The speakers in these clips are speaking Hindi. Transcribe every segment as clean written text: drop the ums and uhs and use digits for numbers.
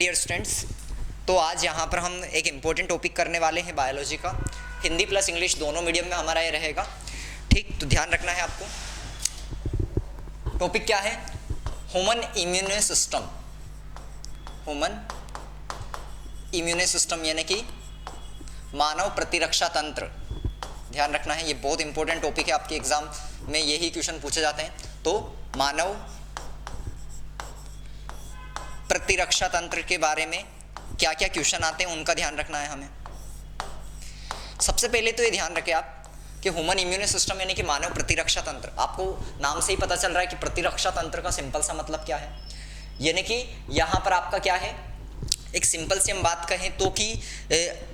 डियर स्टूडेंट्स, तो आज यहाँ पर हम एक इम्पोर्टेंट टॉपिक करने वाले हैं बायोलॉजी का। हिंदी प्लस इंग्लिश दोनों मीडियम में हमारा ये रहेगा। ठीक, तो ध्यान रखना है आपको। टॉपिक क्या है? Human immune system. Human immune system यानी कि मानव प्रतिरक्षा तंत्र। ध्यान रखना है, ये बहुत इंपॉर्टेंट टॉपिक है। आपके एग्जाम में यही क्वेश्चन पूछे जाते हैं। तो मानव प्रतिरक्षा तंत्र के बारे में क्या क्या क्वेश्चन आते हैं उनका ध्यान रखना है हमें। सबसे पहले तो ये ध्यान रखें आप कि ह्यूमन इम्यून सिस्टम यानी कि मानव प्रतिरक्षा तंत्र। आपको नाम से ही पता चल रहा है कि प्रतिरक्षा तंत्र का सिंपल सा मतलब क्या है। यानी कि यहाँ पर आपका क्या है, एक सिंपल से हम बात कहें तो कि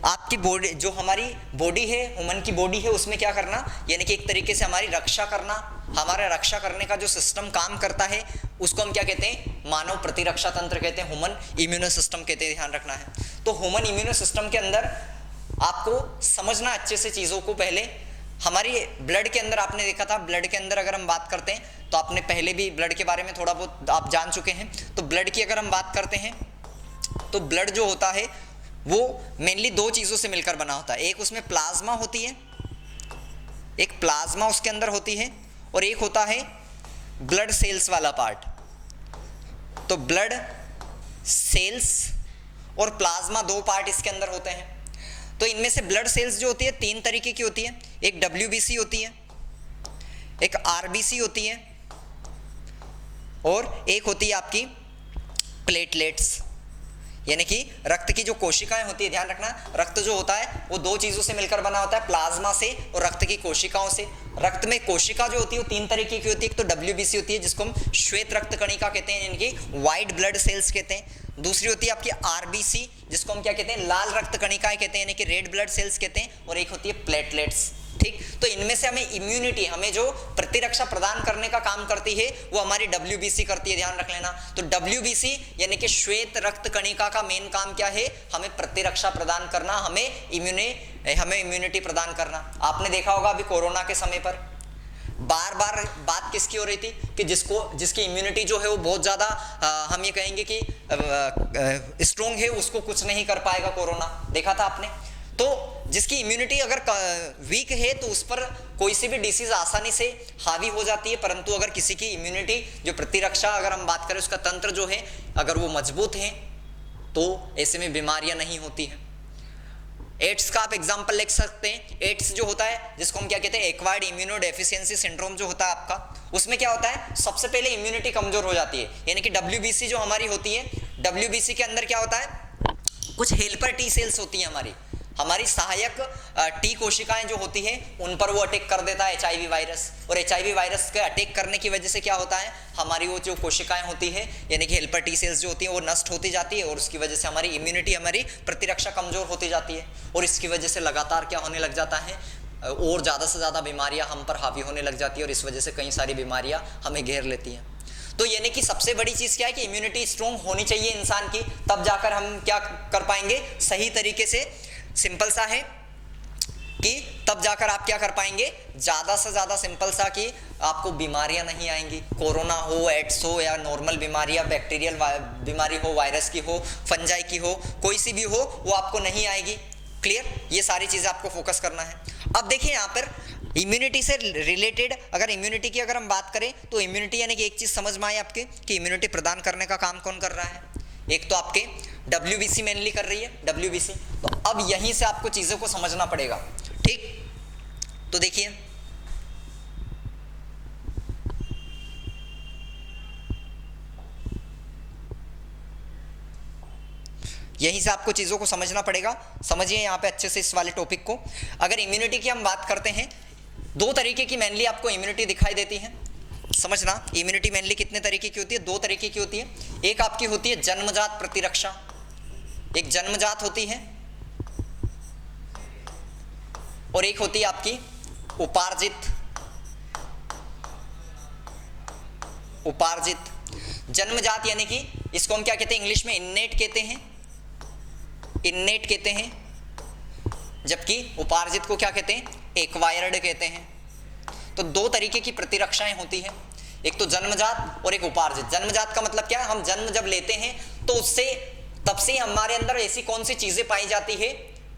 आपकी बॉडी, जो हमारी बॉडी है, ह्यूमन की बॉडी है, उसमें क्या करना, यानी कि एक तरीके से हमारी रक्षा करना, हमारा रक्षा करने का जो सिस्टम काम करता है उसको हम क्या कहते हैं? मानव प्रतिरक्षा तंत्र कहते हैं, ह्यूमन इम्यून सिस्टम कहते हैं। ध्यान रखना है। तो ह्यूमन इम्यून सिस्टम के अंदर आपको समझना अच्छे से चीज़ों को। पहले हमारी ब्लड के अंदर आपने देखा था, ब्लड के अंदर अगर हम बात करते हैं तो आपने पहले भी ब्लड के बारे में थोड़ा बहुत आप जान चुके हैं। तो ब्लड की अगर हम बात करते हैं तो ब्लड जो होता है वो मेनली दो चीज़ों से मिलकर बना होता है। एक उसमें प्लाज्मा होती है, एक प्लाज्मा उसके अंदर होती है, और एक होता है ब्लड सेल्स वाला पार्ट। तो ब्लड सेल्स और प्लाज्मा दो पार्ट इसके अंदर होते हैं। तो इनमें से ब्लड सेल्स जो होती है तीन तरीके की होती है। एक WBC होती है, एक RBC होती है, और एक होती है आपकी प्लेटलेट्स यानी कि रक्त की जो कोशिकाएं होती है। ध्यान रखना, रक्त जो होता है वो दो चीज़ों से मिलकर बना होता है, प्लाज्मा से और रक्त की कोशिकाओं से। रक्त में कोशिका जो होती है वो तीन तरीके की होती है। एक तो WBC होती है जिसको हम श्वेत रक्त कणिका कहते हैं, यानी कि वाइट ब्लड सेल्स कहते हैं। दूसरी होती है आपकी RBC जिसको हम क्या कहते हैं? लाल रक्त कणिकाएं कहते हैं, यानी कि रेड ब्लड सेल्स कहते हैं। और एक होती है प्लेटलेट्स। ठीक, तो इनमें से हमें इम्यूनिटी, हमें जो प्रतिरक्षा प्रदान करने का काम करती है वो हमारी WBC करती है। ध्यान रख लेना। तो WBC यानी कि श्वेत रक्त कणिका का मेन काम क्या है? हमें प्रतिरक्षा प्रदान करना, हमें इम्यूनिटी प्रदान करना। आपने देखा होगा अभी कोरोना के समय पर बार बार बात किसकी हो रही थी कि जिसकी इम्यूनिटी जो है वो बहुत ज़्यादा हम ये कहेंगे कि स्ट्रोंग है, उसको कुछ नहीं कर पाएगा कोरोना। देखा था आपने? तो जिसकी इम्यूनिटी अगर वीक है तो उस पर कोई सी भी डिसीज आसानी से हावी हो जाती है, परंतु अगर किसी की इम्यूनिटी, जो प्रतिरक्षा अगर हम बात करें उसका तंत्र जो है, अगर वो मजबूत है तो ऐसे में बीमारियां नहीं होती हैं। एड्स का आप एग्जाम्पल लिख सकते हैं। एड्स जो होता है जिसको हम क्या कहते हैं? एक्वायर्ड इम्यूनो डेफिशिएंसी सिंड्रोम जो होता है आपका, उसमें क्या होता है? सबसे पहले इम्यूनिटी कमजोर हो जाती है। यानी कि WBC जो हमारी होती है, WBC के अंदर क्या होता है? कुछ हेल्पर टी सेल्स होती हैं, हमारी सहायक टी कोशिकाएं जो होती हैं उन पर वो अटैक कर देता है HIV वायरस। और HIV वायरस के अटैक करने की वजह से क्या होता है? हमारी वो जो कोशिकाएं होती है यानी कि हेल्पर टी सेल्स जो होती हैं वो नष्ट होती जाती है, और उसकी वजह से हमारी इम्यूनिटी, हमारी प्रतिरक्षा कमजोर होती जाती है। और इसकी वजह से लगातार क्या होने लग जाता है? और ज़्यादा से ज़्यादा बीमारियाँ हम पर हावी होने लग जाती है, और इस वजह से कई सारी बीमारियाँ हमें घेर लेती हैं। तो यानी कि सबसे बड़ी चीज़ क्या है कि इम्यूनिटी स्ट्रॉन्ग होनी चाहिए इंसान की, तब जाकर हम क्या कर पाएंगे? सही तरीके से, सिंपल सा है कि तब जाकर आप क्या कर पाएंगे? ज़्यादा से ज़्यादा सिंपल सा कि आपको बीमारियां नहीं आएंगी। कोरोना हो, एड्स हो, या नॉर्मल बीमारी या बैक्टीरियल बीमारी हो, वायरस की हो, फंजाई की हो, कोई सी भी हो, वो आपको नहीं आएगी। क्लियर? ये सारी चीज़ें आपको फोकस करना है। अब देखिए यहाँ पर इम्यूनिटी से रिलेटेड, अगर इम्यूनिटी की अगर हम बात करें तो इम्यूनिटी यानी कि एक चीज़ समझ में आई आपके कि इम्यूनिटी प्रदान करने का काम कौन कर रहा है? एक तो आपके WBC मेनली कर रही है, WBC। तो अब यहीं से आपको चीज़ों को समझना पड़ेगा। ठीक, तो देखिए यहीं से आपको चीज़ों को समझना पड़ेगा। समझिए यहाँ पे अच्छे से इस वाले टॉपिक को। अगर इम्यूनिटी की हम बात करते हैं, दो तरीके की मेनली आपको इम्यूनिटी दिखाई देती है। समझना, इम्यूनिटी मेनली कितने तरीके की होती है? दो तरीके की होती है। एक आपकी होती है जन्मजात प्रतिरक्षा, एक जन्मजात होती है, और एक होती है आपकी उपार्जित। जन्मजात यानी कि इसको हम क्या कहते हैं? इंग्लिश में इन्नेट कहते हैं, इन्नेट कहते हैं, जबकि उपार्जित को क्या कहते हैं? एक्वायर्ड कहते हैं। तो दो तरीके की प्रतिरक्षाएं होती है, एक तो जन्मजात और एक उपार्जित। जन्मजात का मतलब क्या है? हम जन्म जब लेते हैं तो उससे तब से हमारे अंदर ऐसी कौन सी चीजें पाई जाती है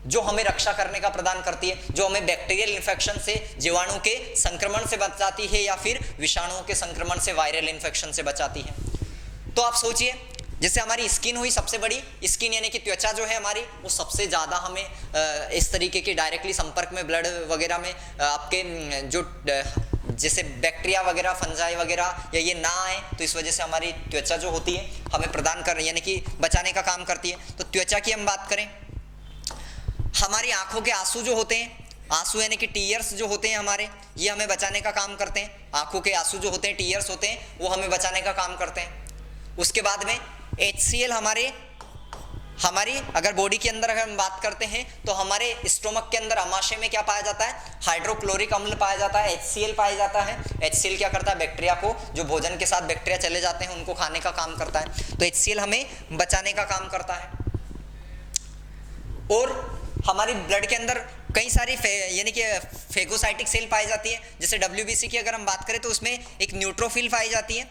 जो हमें रक्षा करने का प्रदान करती है, जो हमें बैक्टीरियल इन्फेक्शन से, जीवाणु के संक्रमण से बचाती है या फिर विषाणुओं के संक्रमण से, वायरल इन्फेक्शन से बचाती है। तो आप सोचिए, जैसे हमारी स्किन हुई सबसे बड़ी, स्किन यानी कि त्वचा जो है हमारी, वो सबसे ज़्यादा हमें इस तरीके के डायरेक्टली संपर्क में ब्लड वगैरह में आपके जो जैसे बैक्टीरिया वगैरह, फंजाई वगैरह या ये ना आए, तो इस वजह से हमारी त्वचा जो होती है हमें प्रदान कर यानी कि बचाने का काम करती है। तो त्वचा की हम बात करें, हमारी आंखों के आंसू जो होते हैं, आंसू यानी कि टीयर्स जो होते हैं हमारे, ये हमें बचाने का काम करते हैं। आंखों के आंसू जो होते हैं, टीयर्स होते हैं, वो हमें बचाने का काम करते हैं। उसके बाद में HCl हमारी अगर बॉडी के अंदर अगर हम बात करते हैं तो हमारे स्टोमक के अंदर अमाशय में क्या पाया जाता है, हाइड्रोक्लोरिक अम्ल पाया जाता है, HCl पाया जाता है। HCl क्या करता है, बैक्टीरिया को, जो भोजन के साथ बैक्टीरिया चले जाते हैं उनको खाने का काम करता है। तो HCl हमें बचाने का काम करता है। और हमारी ब्लड के अंदर कई सारी यानी कि फेगोसाइटिक सेल पाई जाती है। जैसे WBC की अगर हम बात करें तो उसमें एक न्यूट्रोफिल पाई जाती है।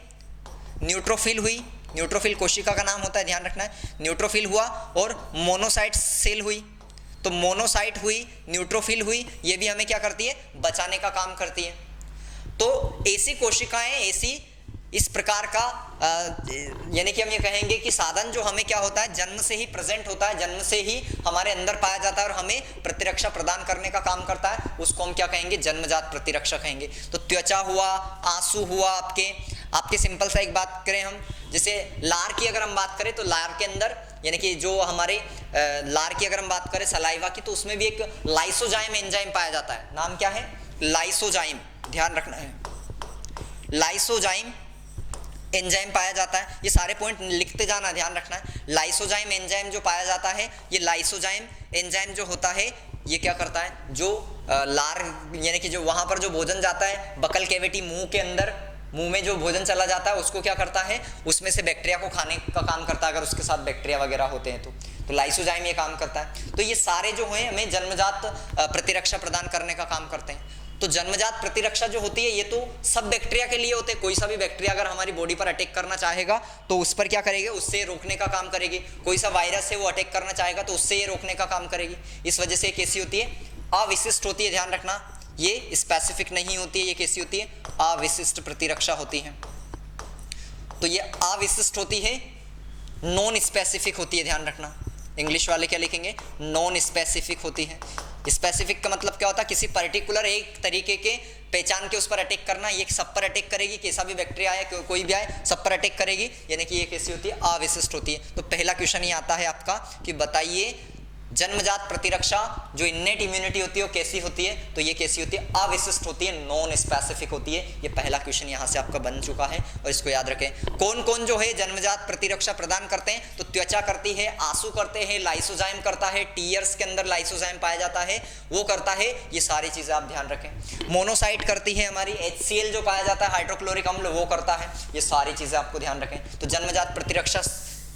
न्यूट्रोफिल हुई, न्यूट्रोफिल कोशिका का नाम होता है, ध्यान रखना है। न्यूट्रोफिल हुआ और मोनोसाइट सेल हुई। तो मोनोसाइट हुई, न्यूट्रोफिल हुई, ये भी हमें क्या करती है, बचाने का काम करती है। तो ऐसी कोशिकाएं, ऐसी इस प्रकार का यानी कि हम ये कहेंगे कि साधन जो हमें क्या होता है, जन्म से ही प्रेजेंट होता है, जन्म से ही हमारे अंदर पाया जाता है और हमें प्रतिरक्षा प्रदान करने का काम करता है, उसको हम क्या कहेंगे, जन्मजात प्रतिरक्षा कहेंगे। तो त्वचा हुआ, आंसू हुआ, आपके सिंपल सा एक बात करें हम, जैसे लार की अगर हम बात करें तो लार के अंदर यानी कि जो हमारे लार की अगर हम बात करें सलाइवा की, तो उसमें भी एक लाइसोजाइम एंजाइम पाया जाता है। नाम क्या है, लाइसोजाइम, ध्यान रखना है, लाइसोजाइम एंजाइम पाया जाता है। ये सारे पॉइंट लिखते जाना, ध्यान रखना है। लाइसोजाइम एंजाइम जो पाया जाता है, ये लाइसोजाइम एंजाइम जो होता है ये क्या करता है, जो लार यानी कि जो वहाँ पर जो भोजन जाता है बकल कैविटी, मुंह के अंदर, मुंह में जो भोजन चला जाता है उसको क्या करता है, उसमें से बैक्टीरिया को खाने का काम करता है, अगर उसके साथ बैक्टीरिया वगैरह होते हैं तो लाइसोजाइम ये काम करता है। तो ये सारे जो हैं हमें जन्मजात प्रतिरक्षा प्रदान करने का काम करते हैं। तो जन्मजात प्रतिरक्षा जो होती है ये तो सब बैक्टीरिया के लिए होते हैं। कोई सा भी बैक्टीरिया अगर हमारी बॉडी पर अटैक करना चाहेगा तो उस पर क्या करेगी, उससे रोकने का काम करेगी। कोई सा वायरस है वो अटैक करना चाहेगा तो उससे ये रोकने का काम करेगी। इस वजह से कैसी होती है, अविशिष्ट होती है, ध्यान रखना, ये स्पेसिफिक नहीं होती है। ये कैसी होती है, अविशिष्ट प्रतिरक्षा होती है। तो ये अविशिष्ट होती है, नॉन स्पेसिफिक होती है, ध्यान रखना। इंग्लिश वाले क्या लिखेंगे, नॉन स्पेसिफिक होती है। स्पेसिफिक का मतलब क्या होता है, किसी पर्टिकुलर एक तरीके के पहचान के उस पर अटैक करना। ये सब पर अटैक करेगी, कैसा भी बैक्टीरिया आए, कोई भी आए, सब पर अटैक करेगी, यानी कि ये कैसी होती है, अविशिष्ट होती है। तो पहला क्वेश्चन ये आता है आपका कि बताइए जन्मजात प्रतिरक्षा जो इन्नेट इम्यूनिटी होती है वो कैसी होती है, तो ये कैसी होती है, अविशिष्ट होती है, नॉन स्पेसिफिक होती है। ये पहला क्वेश्चन यहाँ से आपका बन चुका है और इसको याद रखें। कौन कौन जो है जन्मजात प्रतिरक्षा प्रदान करते हैं, तो त्वचा करती है, आंसू करते हैं, लाइसोजाइम करता है, टीयर्स के अंदर लाइसोजाइम पाया जाता है वो करता है, ये सारी चीजें आप ध्यान रखें। मोनोसाइट करती है हमारी, HCl जो पाया जाता है हाइड्रोक्लोरिक अम्ल वो करता है, ये सारी चीजें आपको ध्यान रखें। तो जन्मजात प्रतिरक्षा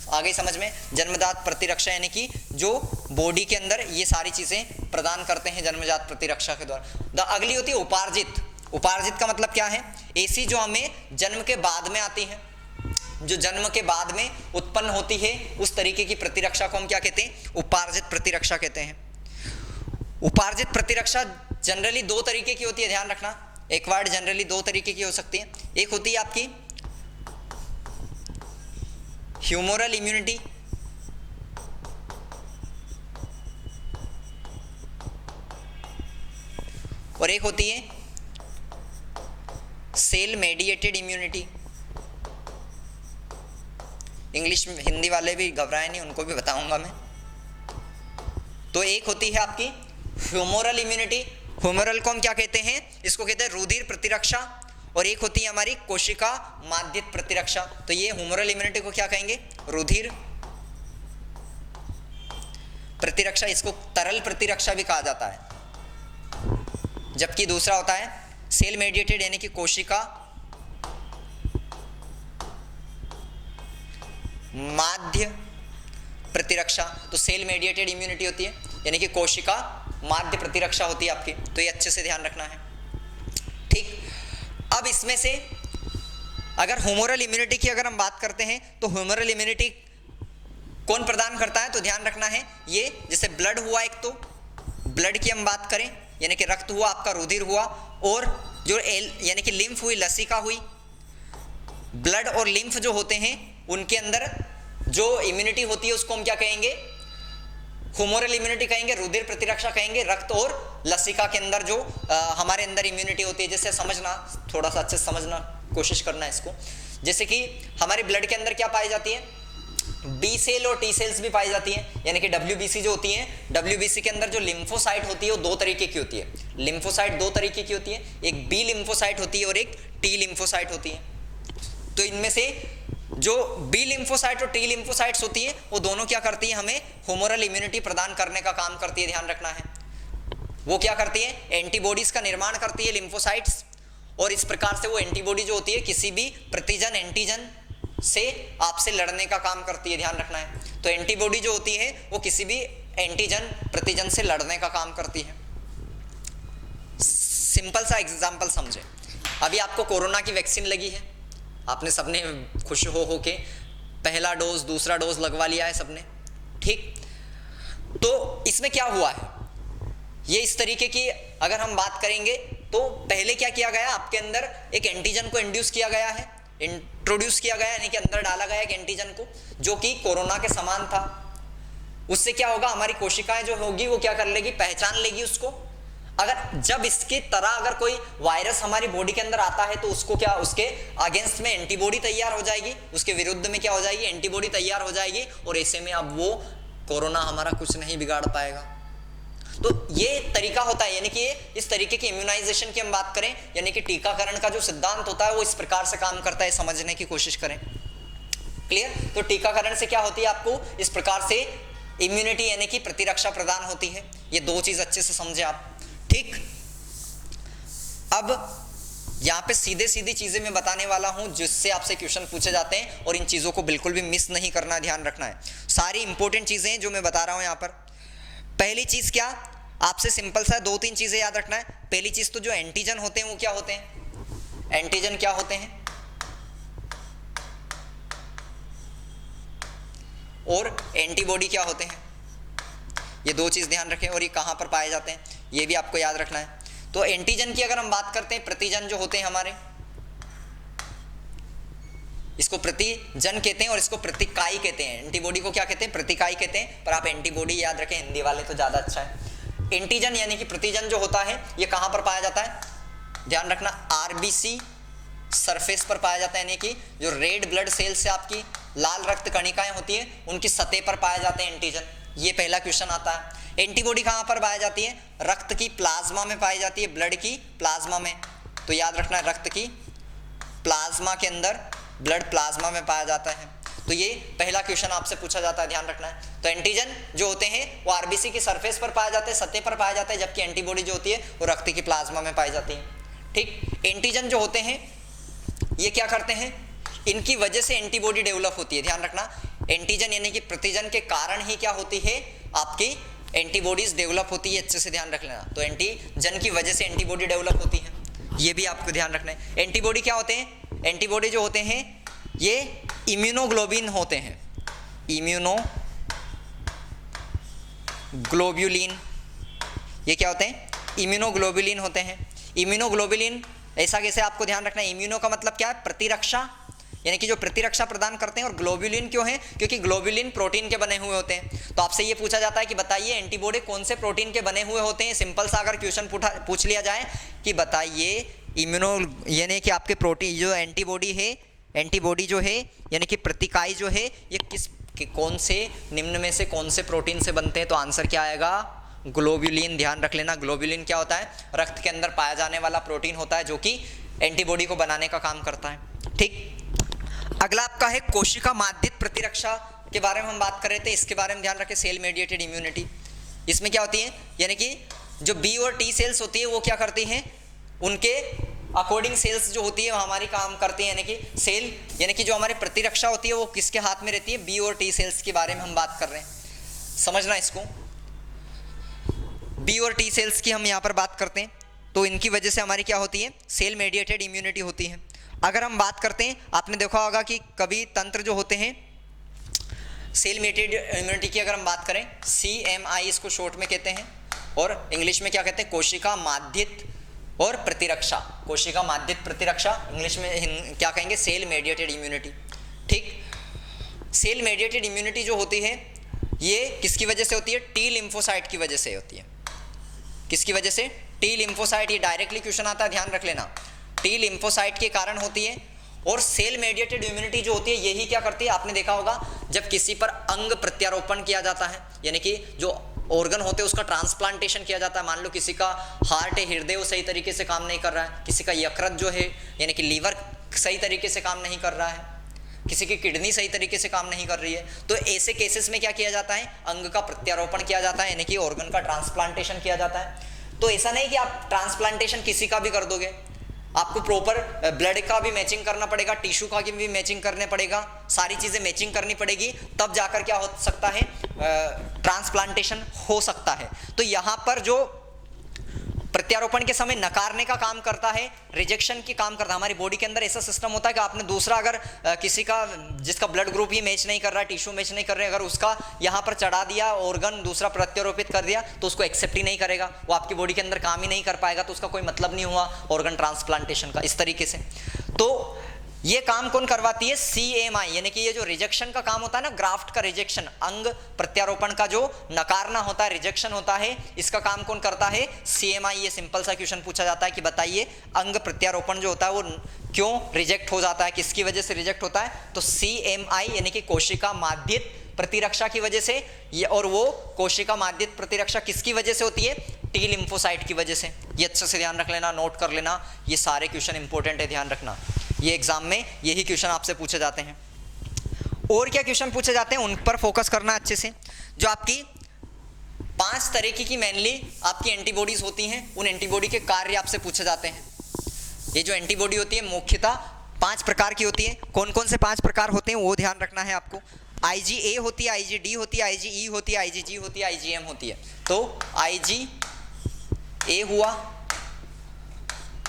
आ गई समझ में। जन्मजात प्रतिरक्षा यानी कि जो बॉडी के अंदर ये सारी चीजें प्रदान करते हैं जन्मजात प्रतिरक्षा के द्वारा। अगली होती है उपार्जित। उपार्जित का मतलब क्या है, ऐसी जो हमें जन्म के बाद में आती है, जो जन्म के बाद में उत्पन्न होती है, उस तरीके की प्रतिरक्षा को हम क्या कहते हैं, उपार्जित प्रतिरक्षा कहते हैं। उपार्जित प्रतिरक्षा जनरली दो तरीके की होती है, ध्यान रखना। एक्वायर्ड जनरली दो तरीके की हो सकती है। एक होती है आपकी ह्यूमोरल इम्यूनिटी, और एक होती है सेल मेडिएटेड इम्यूनिटी। इंग्लिश में हिंदी वाले भी घबराए नहीं, उनको भी बताऊंगा मैं। तो एक होती है आपकी ह्यूमोरल इम्यूनिटी, ह्यूमोरल को हम क्या कहते हैं, इसको कहते हैं रुधिर प्रतिरक्षा, और एक होती है हमारी कोशिका माध्यित प्रतिरक्षा। तो ये ह्यूमोरल इम्यूनिटी को क्या कहेंगे, रुधिर प्रतिरक्षा, इसको तरल प्रतिरक्षा भी कहा जाता है। जबकि दूसरा होता है सेल मेडिएटेड यानी कि कोशिका माध्य प्रतिरक्षा। तो सेल मेडिएटेड इम्यूनिटी होती है यानी कि कोशिका माध्य प्रतिरक्षा होती है आपकी। तो ये अच्छे से ध्यान रखना है, ठीक। अब इसमें से अगर ह्यूमोरल इम्यूनिटी की अगर हम बात करते हैं तो ह्यूमोरल इम्यूनिटी कौन प्रदान करता है? तो ध्यान रखना है ये, जैसे ब्लड हुआ, एक तो ब्लड की हम बात करें यानी कि रक्त हुआ, आपका रुधिर हुआ, और जो यानी कि लिम्फ हुई, लसिका हुई। ब्लड और लिम्फ जो होते हैं उनके अंदर जो इम्यूनिटी होती है उसको हम क्या कहेंगे? ह्यूमोरल इम्यूनिटी कहेंगे, रुधिर प्रतिरक्षा कहेंगे। रक्त और लसिका के अंदर जो हमारे अंदर इम्यूनिटी होती है, जैसे समझना, थोड़ा सा अच्छे से समझना कोशिश करना इसको। जैसे कि हमारे ब्लड के अंदर क्या पाई जाती है? बी सेल और टी सेल्स भी पाई जाती है, यानी कि डब्ल्यूबीसी जो होती है, डब्ल्यूबीसी के अंदर जो लिम्फोसाइट होती है वो दो तरीके की होती है। लिम्फोसाइट दो तरीके की होती है, एक बी लिम्फोसाइट होती है और एक टी लिम्फोसाइट होती है। तो इनमें से जो बी लिम्फोसाइट और टी लिम्फोसाइट्स होती है वो दोनों क्या करती है? हमें ह्यूमोरल इम्यूनिटी प्रदान करने का काम करती है, ध्यान रखना है। वो क्या करती है? एंटीबॉडीज का निर्माण करती है लिम्फोसाइट्स, और इस प्रकार से वो एंटीबॉडी जो होती है किसी भी प्रतिजन एंटीजन से आपसे लड़ने का काम करती है, ध्यान रखना है। तो एंटीबॉडी जो होती है वो किसी भी एंटीजन प्रतिजन से लड़ने का काम करती है। सिंपल सा एग्जांपल समझे, अभी आपको कोरोना की वैक्सीन लगी है, आपने सबने खुश हो के पहला डोज दूसरा डोज लगवा लिया है सबने, ठीक। तो इसमें क्या हुआ है? ये इस तरीके की अगर हम बात करेंगे तो पहले क्या किया गया? आपके अंदर एक एंटीजन को इंड्यूस किया गया है, इंट्रोड्यूस किया गया, यानी कि अंदर डाला गया एक एंटीजन को जो कि कोरोना के समान था। उससे क्या होगा? हमारी कोशिकाएं जो होगी वो क्या कर लेगी? पहचान लेगी उसको। अगर जब इसकी तरह अगर कोई वायरस हमारी बॉडी के अंदर आता है तो उसको क्या, उसके अगेंस्ट में एंटीबॉडी तैयार हो जाएगी, उसके विरुद्ध में क्या हो जाएगी? एंटीबॉडी तैयार हो जाएगी, और ऐसे में अब वो कोरोना हमारा कुछ नहीं बिगाड़ पाएगा। तो ये तरीका होता है, यानी कि इस तरीके की इम्यूनाइजेशन की हम बात करें, यानी कि टीकाकरण का जो सिद्धांत होता है वो इस प्रकार से काम करता है, समझने की कोशिश करें। क्लियर? तो टीकाकरण से क्या होती है? आपको इस प्रकार से इम्यूनिटी यानी कि प्रतिरक्षा प्रदान होती है। ये दो चीज अच्छे से समझे आप, ठीक। अब यहां पे सीधे सीधी चीजें मैं बताने वाला हूं जिससे आपसे क्वेश्चन पूछे जाते हैं, और इन चीजों को बिल्कुल भी मिस नहीं करना, ध्यान रखना है। सारी इंपॉर्टेंट चीजें जो मैं बता रहा हूं यहां पर। पहली चीज क्या, आपसे सिंपल सा दो तीन चीजें याद रखना है। पहली चीज तो जो एंटीजन होते हैं वो क्या होते हैं? एंटीजन क्या होते हैं और एंटीबॉडी क्या होते हैं? ये दो चीज ध्यान रखें, और ये कहां पर पाए जाते हैं ये भी आपको याद रखना है। तो एंटीजन की अगर हम बात करते हैं, प्रतिजन जो होते हैं हमारे, इसको प्रतिजन कहते हैं और इसको प्रतिकाई कहते हैं। एंटीबॉडी को क्या कहते हैं? प्रतिकाई कहते हैं, पर आप एंटीबॉडी याद रखें, हिंदी वाले तो ज्यादा अच्छा है। एंटीजन यानी कि प्रतिजन जो होता है ये कहां पर पाया जाता है? ध्यान रखना, आरबीसी सरफेस पर पाया जाता है, यानी कि जो रेड ब्लड सेल से आपकी लाल रक्त कणिकाएं होती है उनकी सतह पर पाए जाते हैं एंटीजन। ये पहला क्वेश्चन आता है। एंटीबॉडी कहां पर पाई जाती है? रक्त की प्लाज्मा में पाई जाती है, ब्लड की प्लाज्मा में। तो याद रखना है, रक्त की प्लाज्मा के अंदर, ब्लड प्लाज्मा में पाया जाता है। तो ये पहला क्वेश्चन आपसे पूछा जाता है, ध्यान रखना है। तो एंटीजन जो होते हैं वो आरबीसी की सरफेस पर पाए जाते हैं, सतह पर पाए जाते हैं, जबकि एंटीबॉडी जो होती है वो रक्त की प्लाज्मा में पाई जाती है, ठीक। एंटीजन जो होते हैं ये क्या करते हैं? इनकी वजह से एंटीबॉडी डेवलप होती है, ध्यान रखना। एंटीजन यानी कि प्रतिजन के कारण ही क्या होती है? आपकी एंटीबॉडीज डेवलप होती है, अच्छे से ध्यान रख लेना। तो एंटीजन की वजह से एंटीबॉडी डेवलप होती है, ये भी आपको ध्यान रखना है। एंटीबॉडी क्या होते हैं? एंटीबॉडी जो होते हैं ये इम्यूनोग्लोबिन होते हैं, इम्यूनोग्लोब्युलिन। ये क्या होते हैं? इम्यूनोग्लोब्युलिन होते हैं। इम्यूनोग्लोब्युलिन ऐसा कैसे? आपको ध्यान रखना है, इम्यूनो का मतलब क्या है? प्रतिरक्षा, यानी कि जो प्रतिरक्षा प्रदान करते हैं। और ग्लोब्युलिन क्यों है? क्योंकि ग्लोब्युलिन प्रोटीन के बने हुए होते हैं। तो आपसे ये पूछा जाता है कि बताइए एंटीबॉडी कौन से प्रोटीन के बने हुए होते हैं। सिंपल सा अगर क्वेश्चन पूछ लिया जाए कि बताइए इम्यूनो यानी कि आपके प्रोटीन जो एंटीबॉडी है, एंटीबॉडी जो है यानी कि प्रतिकाई जो है ये कौन से निम्न में से कौन से प्रोटीन से बनते हैं? तो आंसर क्या आएगा? ग्लोब्युलिन। ध्यान रख लेना, ग्लोब्युलिन क्या होता है? रक्त के अंदर पाया जाने वाला प्रोटीन होता है जो कि एंटीबॉडी को बनाने का काम करता है, ठीक। अगला आपका है कोशिका माध्यित प्रतिरक्षा के बारे में हम बात कर रहे थे, इसके बारे में ध्यान रखें, सेल मेडिएटेड इम्यूनिटी। इसमें क्या होती है? यानी कि जो बी और टी सेल्स होती है वो क्या करती हैं? उनके अकॉर्डिंग सेल्स जो होती है वो हमारी काम करती है, यानी कि सेल यानी कि जो हमारी प्रतिरक्षा होती है वो किसके हाथ में रहती है? बी और टी सेल्स के बारे में हम बात कर रहे हैं, समझना इसको। बी और टी सेल्स की हम यहाँ पर बात करते हैं, तो इनकी वजह से हमारी क्या होती है? सेल मेडिएटेड इम्यूनिटी होती है। अगर हम बात करते हैं, आपने देखा होगा कि कभी तंत्र जो होते हैं सेल मीडिएटेड इम्यूनिटी की अगर हम बात करें, CMI इसको शॉर्ट में कहते हैं, और इंग्लिश में क्या कहते हैं, कोशिका माध्यित और प्रतिरक्षा। कोशिका माध्यित प्रतिरक्षा इंग्लिश में क्या कहेंगे, सेल मीडिएटेड इम्यूनिटी। ठीक, सेल मीडिएटेड इम्यूनिटी जो होती है ये किसकी वजह से होती है, टी लिम्फोसाइट की वजह से होती है। किसकी वजह से, टी लिम्फोसाइट। ये डायरेक्टली क्वेश्चन आता है, ध्यान रख लेना, टी लिम्फोसाइट के कारण होती है। और सेल मेडिएटेड इम्यूनिटी जो होती है यही क्या करती है, आपने देखा होगा जब किसी पर अंग प्रत्यारोपण किया जाता है, यानी कि जो ऑर्गन होते हैं उसका ट्रांसप्लांटेशन किया जाता है। मान लो किसी का हार्ट है, हृदय वो सही तरीके से काम नहीं कर रहा है, किसी का यकृत जो है यानी कि लीवर सही तरीके से काम नहीं कर रहा है, किसी की किडनी सही तरीके से काम नहीं कर रही है, तो ऐसे केसेस में क्या किया जाता है, अंग का प्रत्यारोपण किया जाता है, यानी कि ऑर्गन का ट्रांसप्लांटेशन किया जाता है। तो ऐसा नहीं कि आप ट्रांसप्लांटेशन किसी का भी कर दोगे, आपको प्रॉपर ब्लड का भी मैचिंग करना पड़ेगा, टिश्यू का भी मैचिंग करने पड़ेगा, सारी चीज़ें मैचिंग करनी पड़ेगी, तब जाकर क्या हो सकता है, ट्रांसप्लांटेशन हो सकता है। तो यहाँ पर जो प्रत्यारोपण के समय नकारने का काम करता है, रिजेक्शन की काम करता है। हमारी बॉडी के अंदर ऐसा सिस्टम होता है कि आपने दूसरा अगर किसी का जिसका ब्लड ग्रुप ही मैच नहीं कर रहा है, टिश्यू मैच नहीं कर रहे, अगर उसका यहाँ पर चढ़ा दिया ऑर्गन, दूसरा प्रत्यारोपित कर दिया, तो उसको एक्सेप्ट ही नहीं करेगा, वो आपकी बॉडी के अंदर काम ही नहीं कर पाएगा, तो उसका कोई मतलब नहीं हुआ ऑर्गन ट्रांसप्लांटेशन का। इस तरीके से तो ये काम कौन करवाती है, CMI, यानी कि ये जो रिजेक्शन का काम होता है ना, ग्राफ्ट का रिजेक्शन, अंग प्रत्यारोपण का जो नकारना होता है, रिजेक्शन होता है, इसका काम कौन करता है, CMI। ये सिंपल सा क्वेश्चन पूछा जाता है कि बताइए अंग प्रत्यारोपण जो होता है वो क्यों रिजेक्ट हो जाता है, किसकी वजह से रिजेक्ट होता है, तो CMI यानी कि कोशिका माध्यित प्रतिरक्षा की वजह से। ये और वो कोशिका माध्यित प्रतिरक्षा किसकी वजह से होती है, टी लिम्फोसाइट की वजह से। ये अच्छे से ध्यान रख लेना, नोट कर लेना, ये सारे क्वेश्चन इंपॉर्टेंट है, ध्यान रखना, ये एग्जाम में यही क्वेश्चन आपसे पूछे जाते हैं। और क्या क्वेश्चन पूछे जाते हैं उन पर फोकस करना अच्छे से। जो आपकी 5 तरीके की मेनली आपकी एंटीबॉडीज होती हैं, उन एंटीबॉडी के कार्य आपसे पूछे जाते हैं। ये जो एंटीबॉडी होती है मुख्यतः 5 प्रकार की होती है। कौन कौन से 5 प्रकार होते हैं वो ध्यान रखना है आपको। IgA होती है, IgD होती है, IgE होती है, IgG होती है, IgM होती है। तो IgA हुआ,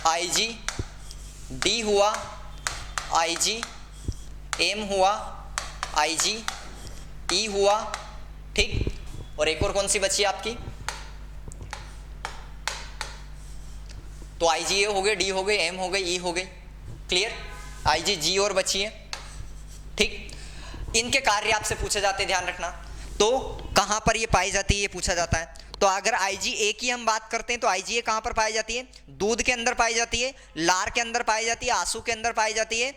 IgD हुआ, IgM हुआ, IgE हुआ, ठीक। और एक और कौन सी बची आपकी, तो IgA हो गए, D हो गए, M हो गए, E हो गए, क्लियर। IgG और बची है, ठीक। इनके कार्य आपसे पूछे जाते हैं, ध्यान रखना। तो कहां पर ये पाई जाती है ये पूछा जाता है। तो अगर IgA की हम बात करते हैं तो IgA कहां पर पाई जाती है, दूध के अंदर पाई जाती है, लार के अंदर पाई जाती है, आंसू के अंदर पाई जाती है।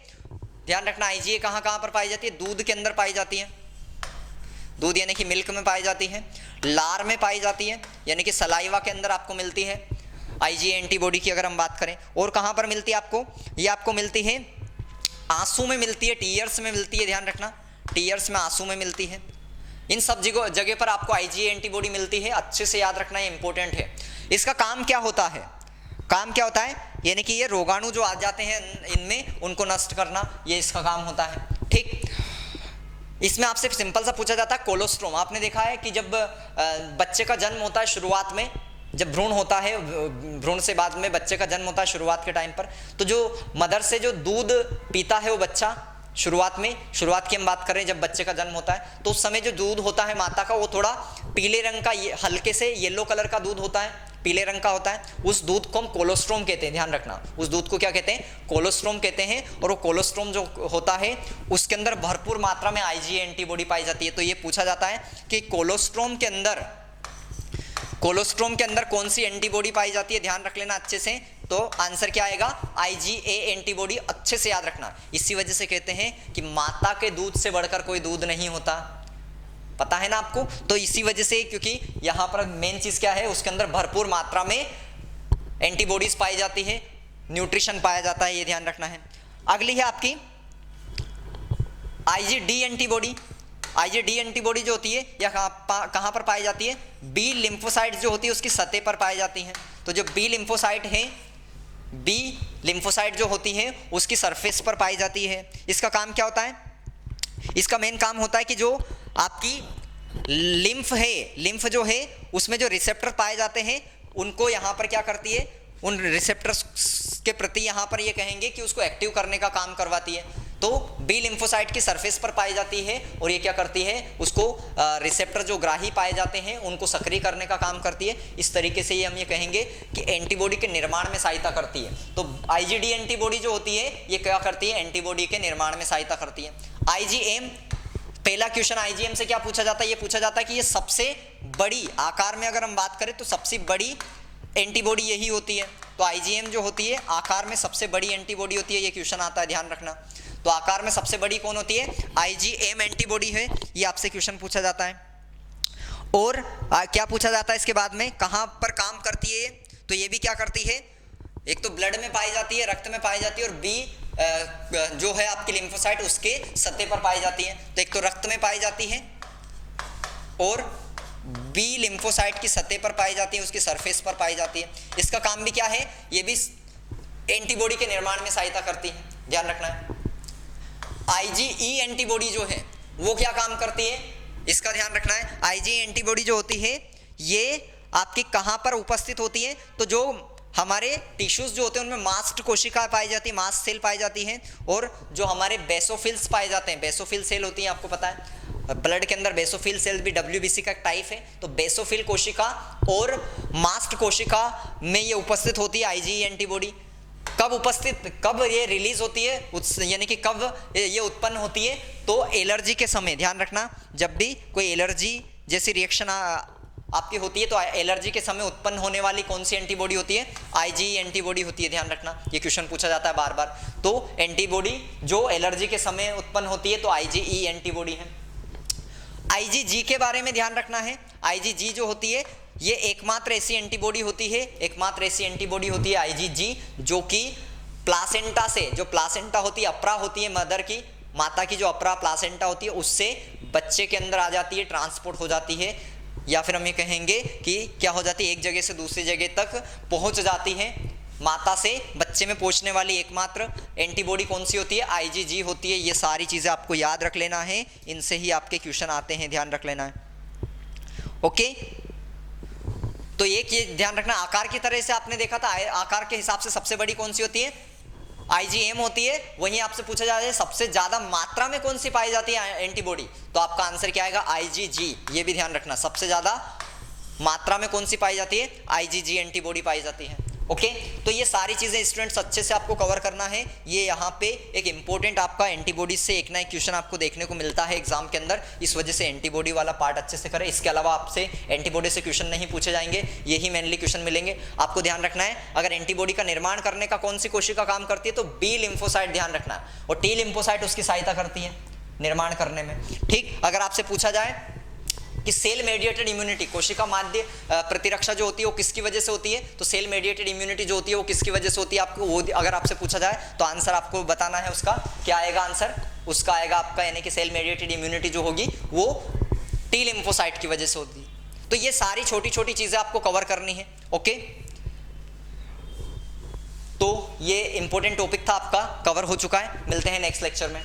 ध्यान रखना IgA कहां कहां पर पाई जाती है, दूध के अंदर पाई जाती है, दूध यानी कि मिल्क में पाई जाती है, लार में पाई जाती है यानी कि सलाइवा के अंदर आपको मिलती है IgA एंटीबॉडी की अगर हम बात करें। और कहां पर मिलती है आपको, ये आपको मिलती है आंसू में मिलती है, टीयर्स में मिलती है, ध्यान रखना, टीयर्स में, आंसू में मिलती है। इन सब जगह पर आपको IgA एंटीबॉडी मिलती है, अच्छे से याद रखना, ये इंपॉर्टेंट है। इसका काम क्या होता है, काम क्या होता है, यानी कि ये रोगाणु जो आ जाते हैं इनमें उनको नष्ट करना, ये इसका काम होता है, ठीक। इसमें आपसे सिंपल सा पूछा जाता है कोलोस्ट्रोम। आपने देखा है कि जब बच्चे का जन्म होता है शुरुआत में, जब भ्रूण होता है, भ्रूण से बाद में बच्चे का जन्म होता है शुरुआत के टाइम पर, तो जो मदर से जो दूध पीता है वो बच्चा शुरुआत की हम बात करें जब बच्चे का जन्म होता है, तो उस समय जो दूध होता है माता का वो थोड़ा पीले रंग का, हल्के से येलो कलर का दूध होता है, पीले रंग का होता है। उस दूध को हम कोलोस्ट्रोम कहते हैं, ध्यान रखना, उस दूध को क्या कहते हैं, कोलोस्ट्रोम कहते हैं। और वो कोलोस्ट्रोम जो होता है उसके अंदर भरपूर मात्रा में IgA एंटीबॉडी पाई जाती है। तो ये पूछा जाता है कि कोलोस्ट्रोम के अंदर कौन सी एंटीबॉडी पाई जाती है, ध्यान रख लेना अच्छे से। तो आंसर क्या आएगा, IgA एंटीबॉडी, अच्छे से याद रखना। इसी वजह से कहते हैं कि माता के दूध से बढ़कर कोई दूध नहीं होता, पता है ना आपको। तो इसी वजह से, क्योंकि यहां पर मेन चीज क्या है, उसके अंदर भरपूर मात्रा में एंटीबॉडीज पाई जाती है, न्यूट्रिशन पाया जाता है, ये ध्यान रखना है। अगली है आपकी IgD एंटीबॉडी। IgD एंटीबॉडी जो होती है या कहां पर पाई जाती है, बी लिम्फोसाइट जो होती है उसकी सतह पर पाई जाती है। तो जो बी लिम्फोसाइट है, बी लिम्फोसाइट जो होती है उसकी सरफेस पर पाई जाती है। इसका काम क्या होता है, इसका मेन काम होता है कि जो आपकी लिम्फ है, लिम्फ जो है उसमें जो रिसेप्टर पाए जाते हैं उनको यहाँ पर क्या करती है, उन रिसेप्टर्स के प्रति यहाँ पर ये कहेंगे कि उसको एक्टिव करने का काम करवाती है। तो बी लिम्फोसाइट की सरफेस पर पाई जाती है और ये क्या करती है, उसको रिसेप्टर जो ग्राही पाए जाते हैं उनको सक्रिय करने का काम करती है। इस तरीके से ये हम ये कहेंगे कि एंटीबॉडी के निर्माण में सहायता करती है। तो आईजीडी एंटीबॉडी जो होती है ये क्या करती है, एंटीबॉडी के निर्माण में सहायता करती है। आईजीएम, पहला क्वेश्चन आईजीएम से क्या पूछा जाता है, ये पूछा जाता है कि ये सबसे बड़ी आकार में अगर हम बात करें तो सबसे बड़ी एंटीबॉडी यही होती है। तो आईजीएम जो होती है आकार में सबसे बड़ी एंटीबॉडी होती है, ये क्वेश्चन आता है, ध्यान रखना। तो आकार में सबसे बड़ी कौन होती है, आईजीएम एंटीबॉडी है, ये आपसे क्वेश्चन पूछा जाता है। और क्या पूछा जाता है इसके बाद में, कहाँ पर काम करती है, तो ये भी क्या करती है, एक तो ब्लड में पाई जाती है, रक्त में पाई जाती है, और बी जो है आपकी लिम्फोसाइट उसके सतह पर पाई जाती है। तो एक तो रक्त में पाई जाती है और बी लिम्फोसाइट की सतह पर पाई जाती है, उसकी सरफेस पर पाई जाती है। इसका काम भी क्या है, ये भी एंटीबॉडी के निर्माण में सहायता करती है, ध्यान रखना है। आईजीई एंटीबॉडी जो है वो क्या काम करती है, इसका ध्यान रखना है। आईजीई एंटीबॉडी जो होती है ये आपकी कहाँ पर उपस्थित होती है, तो जो हमारे टिश्यूज जो होते हैं उनमें मास्ट कोशिका पाई जाती है, मास्ट सेल पाई जाती हैं, और जो हमारे बेसोफिल्स पाए जाते हैं, बेसोफिल सेल होती है, आपको पता है ब्लड के अंदर बेसोफिल सेल भी WBC का एक टाइप है। तो बेसोफिल कोशिका और मास्ट कोशिका में ये उपस्थित होती है आईजीई एंटीबॉडी। कब उपस्थित, कब ये रिलीज होती है, यानी कि कब ये उत्पन्न होती है, तो एलर्जी के समय, ध्यान रखना, जब भी कोई एलर्जी जैसी रिएक्शन आपकी होती है तो एलर्जी के समय उत्पन्न होने वाली कौन सी एंटीबॉडी होती है, आईजीई एंटीबॉडी होती है, ध्यान रखना, ये क्वेश्चन पूछा जाता है बार बार। तो एंटीबॉडी जो एलर्जी के समय उत्पन्न होती है तो आईजीई एंटीबॉडी है। आईजीजी के बारे में ध्यान रखना है। आईजीजी जो होती है ये एकमात्र ऐसी एंटीबॉडी होती है, एकमात्र ऐसी एंटीबॉडी होती है आईजीजी, जो कि प्लासेंटा से, जो प्लासेंटा होती है, अपरा होती है मदर की, माता की जो अपरा प्लासेंटा होती है उससे बच्चे के अंदर आ जाती है, ट्रांसपोर्ट हो जाती है, या फिर हम ये कहेंगे कि क्या हो जाती है, एक जगह से दूसरी जगह तक पहुंच जाती है। माता से बच्चे में पहुंचने वाली एकमात्र एंटीबॉडी कौन सी होती है, आईजीजी होती है। ये सारी चीज़ें आपको याद रख लेना है, इनसे ही आपके क्वेश्चन आते हैं, ध्यान रख लेना है। ओके, तो एक ये ध्यान रखना, आकार की तरह से आपने देखा था, आकार के हिसाब से सबसे बड़ी कौन सी होती है, आईजीएम होती है। वहीं आपसे पूछा जाता है सबसे ज्यादा मात्रा में कौन सी पाई जाती है एंटीबॉडी, तो आपका आंसर क्या आएगा, आईजीजी। ये भी ध्यान रखना, सबसे ज्यादा मात्रा में कौन सी पाई जाती है, आईजीजी एंटीबॉडी पाई जाती है। ओके, तो ये सारी चीजें स्टूडेंट्स अच्छे से आपको कवर करना है। ये यहाँ पे एक इंपॉर्टेंट आपका एंटीबॉडी से एक ना एक क्वेश्चन आपको देखने को मिलता है एग्जाम के अंदर, इस वजह से एंटीबॉडी वाला पार्ट अच्छे से करें। इसके अलावा आपसे एंटीबॉडी से क्वेश्चन नहीं पूछे जाएंगे, यही मेनली क्वेश्चन मिलेंगे। आपको ध्यान रखना है, अगर एंटीबॉडी का निर्माण करने का कौन सी कोशिका काम करती है, तो बी लिम्फोसाइट ध्यान रखना है, और टी लिम्फोसाइट उसकी सहायता करती है निर्माण करने में। ठीक, अगर आपसे पूछा जाए कि सेल मेडिएटेड इम्यूनिटी, कोशिका माध्य प्रतिरक्षा जो होती है वो किसकी वजह से होती है, तो सेल मेडिएटेड इम्यूनिटी जो होती है वो किसकी वजह से होती है, आपको वो अगर आपसे पूछा जाए तो आंसर आपको बताना है। उसका क्या आएगा आंसर, उसका आएगा आपका, यानी कि सेल मेडिएटेड इम्यूनिटी जो होगी वो टी लिम्फोसाइट की वजह से होती है। तो ये सारी छोटी छोटी चीजें आपको कवर करनी है। ओके, तो ये इंपॉर्टेंट टॉपिक था आपका, कवर हो चुका है। मिलते हैं नेक्स्ट लेक्चर में।